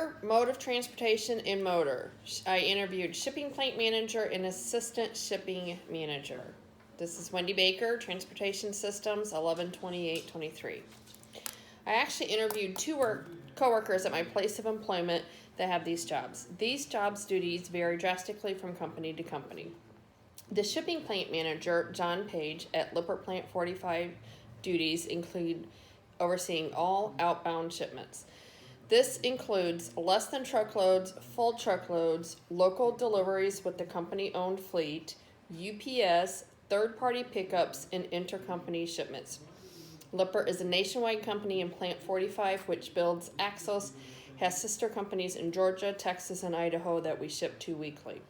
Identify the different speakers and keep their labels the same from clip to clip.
Speaker 1: Air, mode of transportation, and motor. I interviewed shipping plant manager and assistant shipping manager. This is Wendy Baker, Transportation Systems, 11/28/23. I actually interviewed two coworkers at my place of employment that have these jobs. These jobs' duties vary drastically from company to company. The shipping plant manager, John Page, at Lippert Plant 45 duties include overseeing all outbound shipments. This includes less than truckloads, full truckloads, local deliveries with the company-owned fleet, UPS, third-party pickups, and intercompany shipments. Lippert is a nationwide company, and Plant 45, which builds axles, has sister companies in Georgia, Texas, and Idaho that we ship to weekly.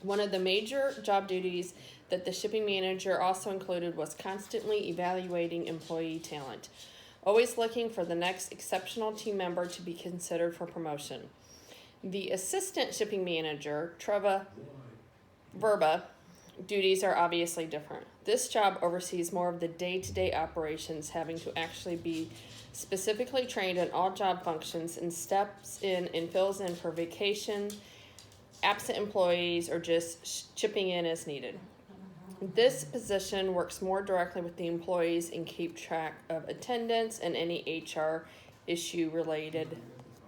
Speaker 1: One of the major job duties that the shipping manager also included was constantly evaluating employee talent, always looking for the next exceptional team member to be considered for promotion. The assistant shipping manager, Treva Verba, duties are obviously different. This job oversees more of the day-to-day operations, having to actually be specifically trained in all job functions and steps in and fills in for vacation, absent employees, or just chipping in as needed. This position works more directly with the employees and keep track of attendance and any HR issue related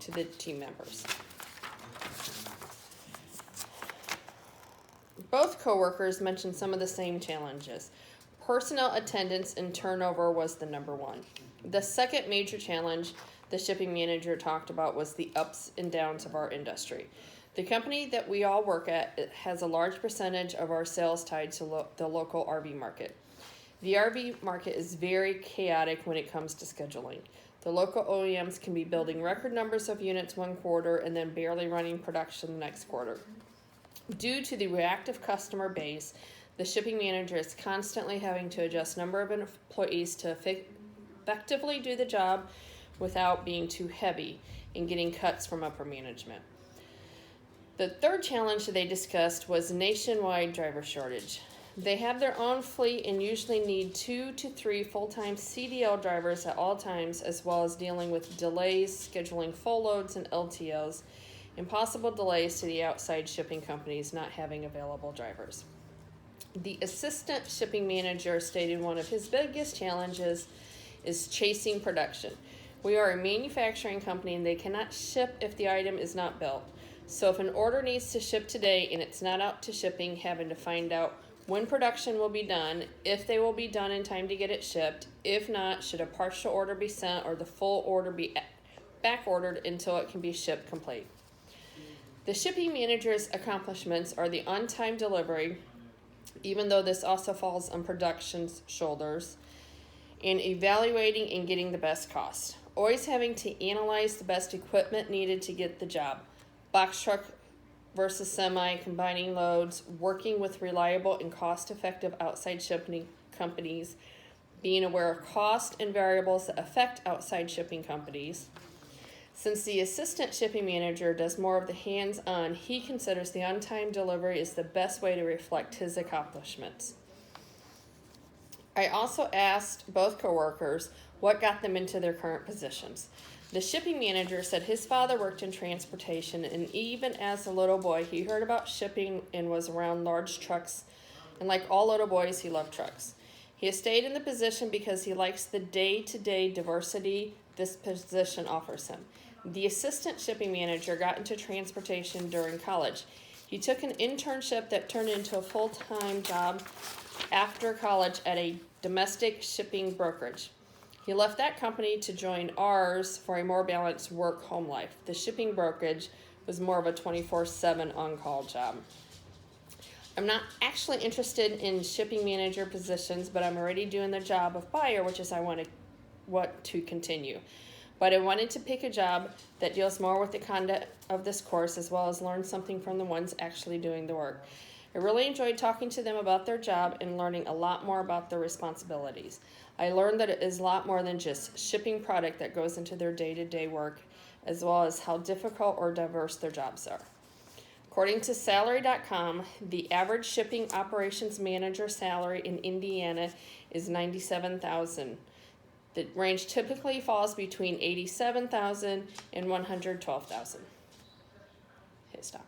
Speaker 1: to the team members. Both coworkers mentioned some of the same challenges. Personnel attendance and turnover was the number one. The second major challenge the shipping manager talked about was the ups and downs of our industry. The company that we all work at has a large percentage of our sales tied to the local RV market. The RV market is very chaotic when it comes to scheduling. The local OEMs can be building record numbers of units one quarter and then barely running production the next quarter. Due to the reactive customer base, the shipping manager is constantly having to adjust number of employees to effectively do the job without being too heavy and getting cuts from upper management. The third challenge they discussed was nationwide driver shortage. They have their own fleet and usually need 2 to 3 full-time CDL drivers at all times, as well as dealing with delays, scheduling full loads and LTOs, and possible delays to the outside shipping companies not having available drivers. The assistant shipping manager stated one of his biggest challenges is chasing production. We are a manufacturing company and they cannot ship if the item is not built. So if an order needs to ship today and it's not out to shipping, having to find out when production will be done, if they will be done in time to get it shipped. If not, should a partial order be sent or the full order be back ordered until it can be shipped complete. The shipping manager's accomplishments are the on-time delivery, even though this also falls on production's shoulders, and evaluating and getting the best cost. Always having to analyze the best equipment needed to get the job. Box truck versus semi, combining loads, working with reliable and cost-effective outside shipping companies, being aware of cost and variables that affect outside shipping companies. Since the assistant shipping manager does more of the hands-on, he considers the on-time delivery is the best way to reflect his accomplishments. I also asked both coworkers what got them into their current positions. The shipping manager said his father worked in transportation, and even as a little boy, he heard about shipping and was around large trucks. And like all little boys, he loved trucks. He has stayed in the position because he likes the day-to-day diversity this position offers him. The assistant shipping manager got into transportation during college. He took an internship that turned into a full-time job after college at a domestic shipping brokerage. He left that company to join ours for a more balanced work-home life. The shipping brokerage was more of a 24/7 on-call job. I'm not actually interested in shipping manager positions, but I'm already doing the job of buyer, which is I want to continue. But I wanted to pick a job that deals more with the content of this course, as well as learn something from the ones actually doing the work. I really enjoyed talking to them about their job and learning a lot more about their responsibilities. I learned that it is a lot more than just shipping product that goes into their day-to-day work, as well as how difficult or diverse their jobs are. According to Salary.com, the average shipping operations manager salary in Indiana is $97,000. The range typically falls between 87,000 and 112,000. Hit stop.